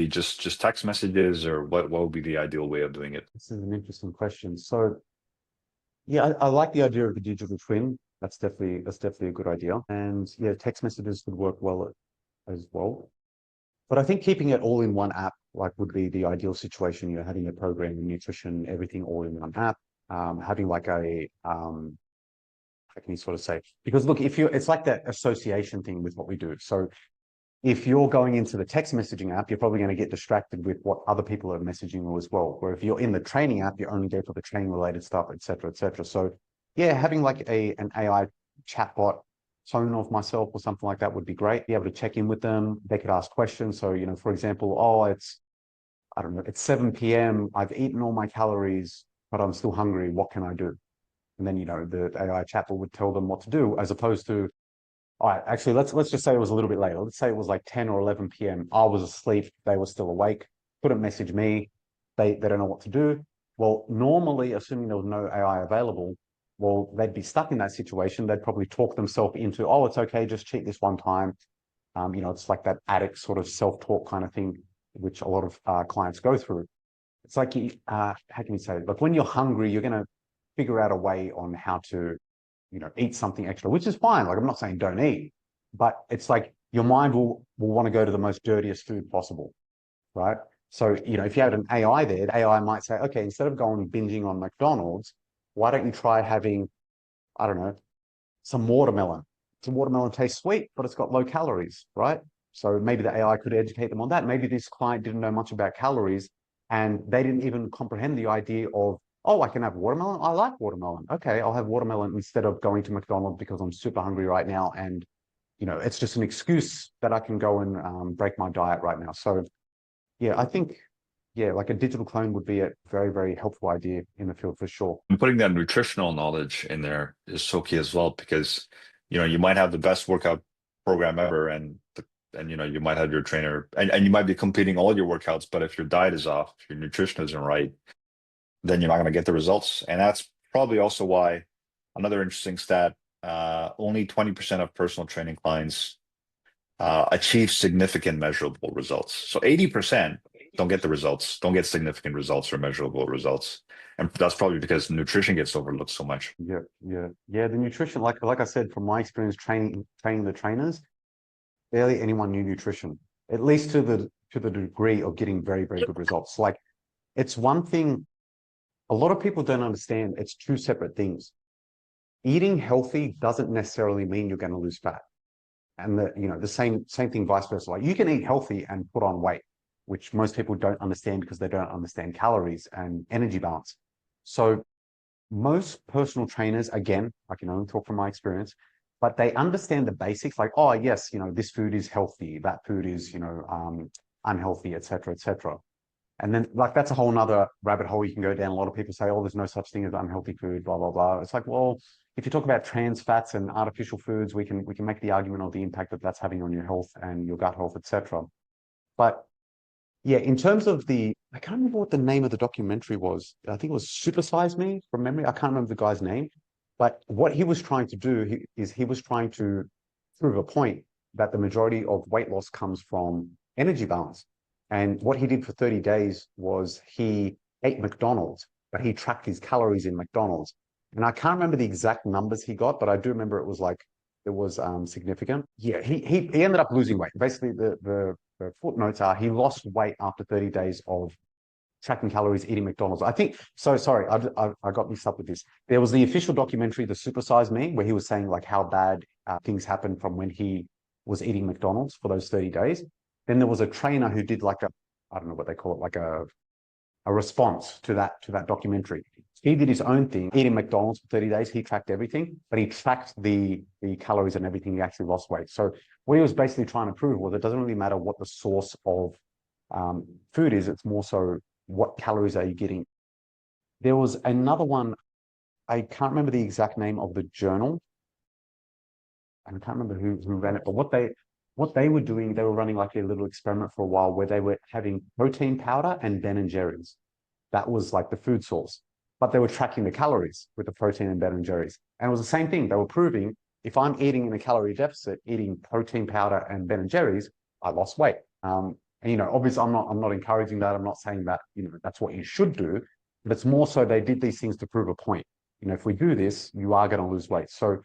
Speaker 1: just text messages, or what would be the ideal way of doing it?
Speaker 2: This is an interesting question. So yeah, I like the idea of the digital twin. That's definitely a good idea. And yeah, text messages would work well as well. But I think keeping it all in one app like would be the ideal situation. You know, having a program, nutrition, everything all in one app. Having like a how can you sort of say? Because look, if you, it's like that association thing with what we do. So if you're going into the text messaging app, you're probably going to get distracted with what other people are messaging you as well. Where if you're in the training app, you only go for the training related stuff, et cetera, et cetera. So yeah, having like an AI chatbot tone of myself or something like that would be great. Be able to check in with them. They could ask questions. So, you know, for example, oh, I don't know, it's 7 p.m. I've eaten all my calories, but I'm still hungry. What can I do? And then, you know, the AI chatbot would tell them what to do, as opposed to, all right, actually, let's just say it was a little bit later. Let's say it was like 10 or 11 p.m. I was asleep. They were still awake. Couldn't message me. They don't know what to do. Well, normally, assuming there was no AI available, well, they'd be stuck in that situation. They'd probably talk themselves into, oh, it's okay, just cheat this one time. You know, it's like that addict sort of self-talk kind of thing, which a lot of clients go through. It's like, how can you say it? Like when you're hungry, you're going to figure out a way on how to, you know, eat something extra, which is fine. Like I'm not saying don't eat, but it's like your mind will want to go to the most dirtiest food possible, right? So, you know, if you had an AI there, the AI might say, okay, instead of going binging on McDonald's, why don't you try having, I don't know, some watermelon? Some watermelon tastes sweet, but it's got low calories, right? So maybe the AI could educate them on that. Maybe this client didn't know much about calories and they didn't even comprehend the idea of, oh, I can have watermelon. I like watermelon. Okay, I'll have watermelon instead of going to McDonald's because I'm super hungry right now. And, you know, it's just an excuse that I can go and break my diet right now. So, yeah, I think, yeah, like a digital clone would be a very, very helpful idea in the field for sure.
Speaker 1: And putting that nutritional knowledge in there is so key as well, because you might have the best workout program ever, and you might have your trainer, and you might be completing all your workouts, but if your diet is off, if your nutrition isn't right, then you're not going to get the results. And that's probably also why another interesting stat, only 20% of personal training clients achieve significant measurable results. So 80% don't get the results, don't get significant results or measurable results. And that's probably because nutrition gets overlooked so much.
Speaker 2: Yeah, yeah, yeah. The nutrition, like I said, from my experience training the trainers, barely anyone knew nutrition, at least to the degree of getting very, very good results. Like it's one thing a lot of people don't understand. It's two separate things. Eating healthy doesn't necessarily mean you're going to lose fat. And the same thing vice versa. Like you can eat healthy and put on weight, which most people don't understand because they don't understand calories and energy balance. So most personal trainers, again, I can only talk from my experience, but they understand the basics like, oh, yes, this food is healthy, that food is, unhealthy, et cetera, et cetera. And then like that's a whole nother rabbit hole you can go down. A lot of people say, oh, there's no such thing as unhealthy food, blah, blah, blah. It's like, well, if you talk about trans fats and artificial foods, we can make the argument of the impact that that's having on your health and your gut health, et cetera. But yeah, in terms of I can't remember what the name of the documentary was. I think it was Supersize Me from memory. I can't remember the guy's name. But what he was trying to do is he was trying to prove a point that the majority of weight loss comes from energy balance. And what he did for 30 days was he ate McDonald's, but he tracked his calories in McDonald's. And I can't remember the exact numbers he got, but I do remember it was significant. Yeah, he ended up losing weight. Basically, the footnotes are he lost weight after 30 days of tracking calories, eating McDonald's. I think so. Sorry, I got mixed up with this. There was the official documentary, The Supersize Me, where he was saying like how bad things happened from when he was eating McDonald's for those 30 days. Then there was a trainer who did like I don't know what they call it, like a response to that documentary. He did his own thing, eating McDonald's for 30 days. He tracked everything, but he tracked the calories and everything. He actually lost weight. So what he was basically trying to prove was it doesn't really matter what the source of food is. It's more so what calories are you getting. There was another one. I can't remember the exact name of the journal. And I can't remember who ran it, but what they were doing, they were running like a little experiment for a while where they were having protein powder and Ben and Jerry's. That was like the food source. but they were tracking the calories with the protein and Ben and Jerry's. And it was the same thing. They were proving if I'm eating in a calorie deficit, eating protein powder and Ben and Jerry's, I lost weight. And obviously, I'm not encouraging that. I'm not saying that that's what you should do, but it's more so they did these things to prove a point. If we do this, you are going to lose weight. So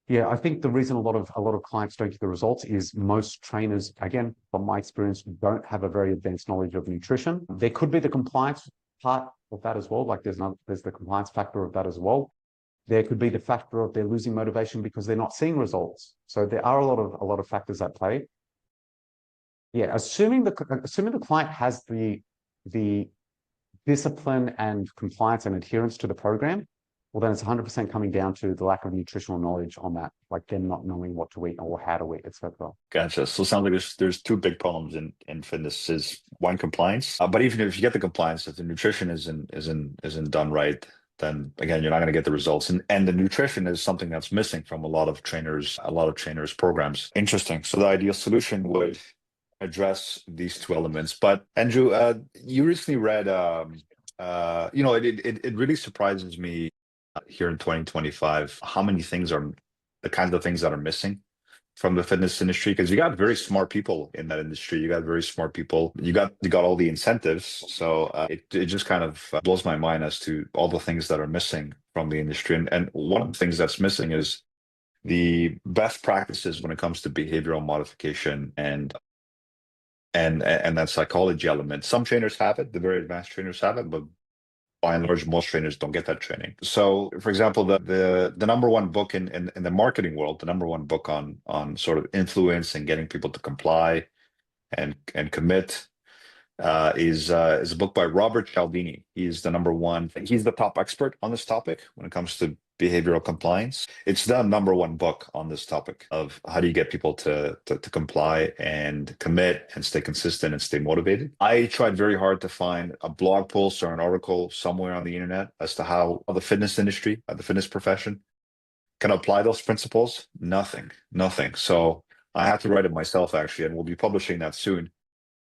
Speaker 2: yeah, I think the reason a lot of clients don't get the results is most trainers, again, from my experience, don't have a very advanced knowledge of nutrition. There could be the compliance part of that as well. Like there's the compliance factor of that as well. There could be the factor of they're losing motivation because they're not seeing results. So there are a lot of factors at play. Yeah, assuming the client has the discipline and compliance and adherence to the program, well, then it's 100% coming down to the lack of nutritional knowledge on that, like them not knowing what to eat or how to eat, etc.
Speaker 1: Gotcha. So it sounds like there's two big problems in fitness. Is one, compliance, but even if you get the compliance, if the nutrition isn't done right, then again you're not going to get the results. And the nutrition is something that's missing from a lot of trainers programs. Interesting. So the ideal solution would address these two elements. But Andrew, you recently read, it really surprises me here in 2025 how many things are the kinds of things that are missing from the fitness industry, because you got very smart people in that industry. You got very smart people. You got all the incentives. So it just kind of blows my mind as to all the things that are missing from the industry. And one of the things that's missing is the best practices when it comes to behavioral modification and that psychology element. Some trainers have it, the very advanced trainers have it, but by and large, most trainers don't get that training. So, for example, the number one book in the marketing world, the number one book on sort of influence and getting people to comply and commit is a book by Robert Cialdini. He's the top expert on this topic when it comes to behavioral compliance. It's the number one book on this topic of how do you get people to comply and commit and stay consistent and stay motivated. I tried very hard to find a blog post or an article somewhere on the internet as to how the fitness industry, the fitness profession can apply those principles. Nothing. So I had to write it myself, actually, and we'll be publishing that soon.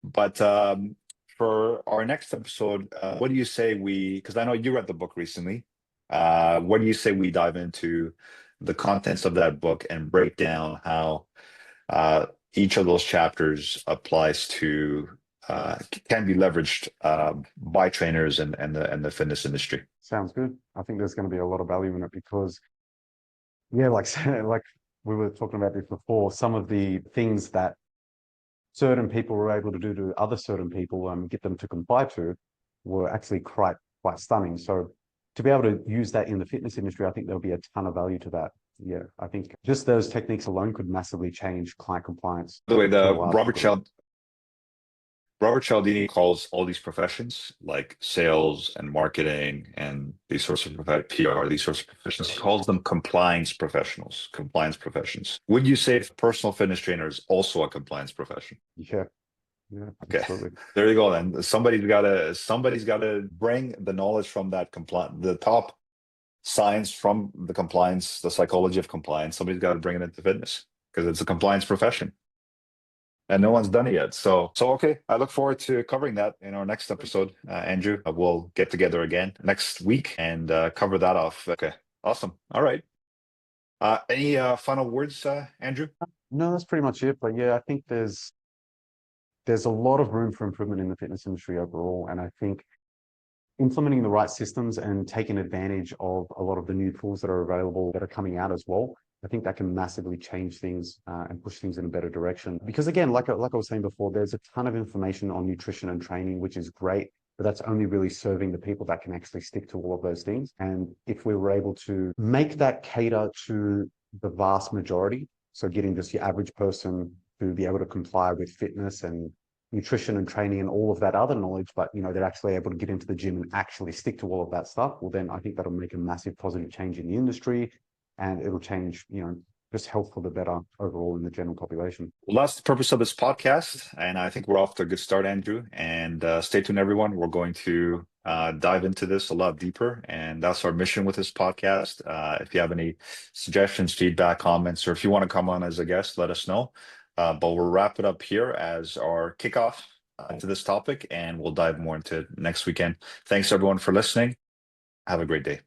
Speaker 1: But for our next episode, what do you say because I know you read the book recently, what do you say we dive into the contents of that book and break down how each of those chapters applies to, can be leveraged by trainers and the fitness industry?
Speaker 2: Sounds good. I think there's going to be a lot of value in it because, yeah, like we were talking about this before, some of the things that certain people were able to do to other certain people and get them to comply to were actually quite stunning. So to be able to use that in the fitness industry, I think there'll be a ton of value to that. Yeah, I think just those techniques alone could massively change client compliance.
Speaker 1: By the way, Robert Cialdini calls all these professions like sales and marketing and these sorts of PR, these sorts of professions, he calls them compliance professionals. Would you say personal fitness trainer is also a compliance profession?
Speaker 2: Yeah.
Speaker 1: Okay.
Speaker 2: Absolutely.
Speaker 1: There you go. Then somebody's got to bring the knowledge from that the top science from the compliance, the psychology of compliance. Somebody's got to bring it into fitness because it's a compliance profession. And no one's done it yet. So okay, I look forward to covering that in our next episode, Andrew. We'll get together again next week and cover that off. Okay, awesome. All right. Any final words, Andrew?
Speaker 2: No, that's pretty much it. But yeah, I think there's a lot of room for improvement in the fitness industry overall. And I think implementing the right systems and taking advantage of a lot of the new tools that are available that are coming out as well, I think that can massively change things and push things in a better direction. Because again, like I was saying before, there's a ton of information on nutrition and training, which is great, but that's only really serving the people that can actually stick to all of those things. And if we were able to make that cater to the vast majority, so getting just your average person to be able to comply with fitness and nutrition and training and all of that other knowledge, but they're actually able to get into the gym and actually stick to all of that stuff, well, then I think that'll make a massive positive change in the industry. And it'll change, just health for the better overall in the general population.
Speaker 1: Well, that's the purpose of this podcast. And I think we're off to a good start, Andrew. And stay tuned, everyone. We're going to dive into this a lot deeper. And that's our mission with this podcast. If you have any suggestions, feedback, comments, or if you want to come on as a guest, let us know. But we'll wrap it up here as our kickoff to this topic. And we'll dive more into it next weekend. Thanks, everyone, for listening. Have a great day.